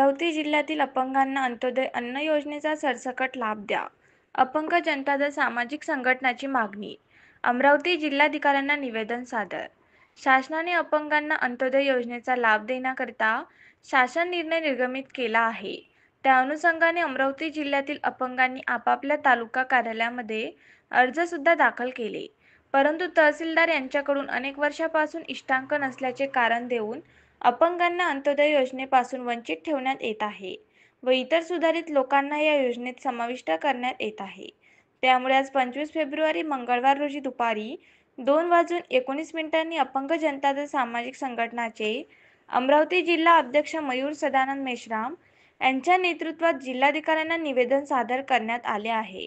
अमरावती जिल्ह्यातील अपंगांना अंत्योदय अन्न योजनेचा सरसकट लाभ द्या. अपंग जनता दल सामाजिक संघटनाची मागणी. अमरावती जिल्हाधिकाऱ्यांना निवेदन सादर. शासनाने अपंगांना अंत्योदय योजनेचा लाभ देण्याकरिता शासन निर्णय निर्गमित केला आहे. त्या अनुषंगाने अमरावती जिल्ह्यातील अपंगांनी आपापल्या तालुका कार्यालयामध्ये अर्ज सुद्धा दाखल केले. परंतु तहसीलदार यांच्याकडून अनेक वर्षापासून इष्टांक नसल्याचे कारण देऊन अपंगांना अंत्योदय योजनेपासून वंचित ठेवण्यात येत आहे व इतर सुधारित लोकांना या योजनेत समाविष्ट करण्यात येत आहे. त्यामुळे आज 25 फेब्रुवारी मंगळवार रोजी दुपारी 2:19 अपंग जनता दल सामाजिक संघटनाचे अमरावती जिल्हा अध्यक्ष मयूर सदानंद मेश्राम यांच्या नेतृत्वात जिल्हाधिकाऱ्यांना निवेदन सादर करण्यात आले आहे.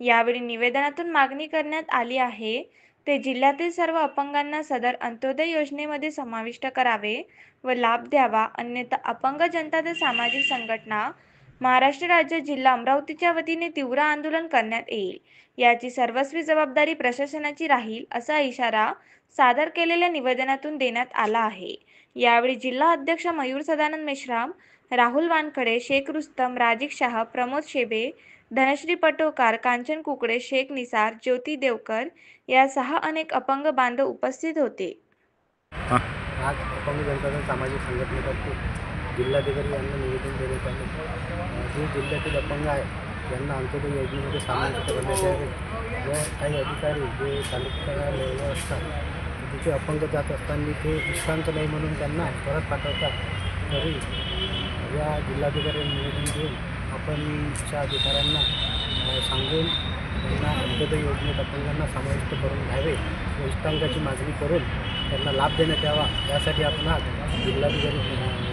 यावेळी निवेदनातून मागणी करण्यात आली आहे ते जिल्ह्यातील सर्व अपंगांना सदर अंत्योदय योजनेमध्ये समाविष्ट करावे व लाभ द्यावा, अन्यथा अपंग जनता दल सामाजिक संघटना महाराष्ट्र राज्य जिल्हा अमरावतीच्या वतीने तीव्र आंदोलन करण्यात येईल. याची सर्वस्वी जबाबदारी प्रशासनाची राहील असा इशारा सादर केलेल्या निवेदनातून देण्यात आला आहे. यावेळी जिल्हा अध्यक्ष मयूर सदानंद मेश्राम, राहुल वानखडे, शेख रुस्तम, राजिक शाह, प्रमोद शेबे, धनश्री पटोकार, कांचन कुकडे, शेख निसार, ज्योती देवकर यासह अनेक अपंग बांधव उपस्थित होते. आज अपंग जनता दल सामाजिक संघटनेतर्फे जिल्हाधिकारी यांना निवेदन देण्यात आले. जे जिल्ह्यातील अपंग आहे त्यांना अंत्योदय योजनेमध्ये समाविष्ट करण्यात यावे व काही अधिकारी जे तालुका लेवलवर असतात तिथे अपंग जात असताना ते इष्टांक नाही म्हणून त्यांना परत पाठवतात. तरी या जिल्हाधिकाऱ्यांनी निवेदन देऊन आपणच्या अधिकाऱ्यांना सांगून त्यांना अंत्योदय योजनेत अपंगांना समाविष्ट करून घ्यावे व इष्टांकाची मागणी करून त्यांना लाभ देण्यात यावा यासाठी आपण आज जिल्हाधिकारी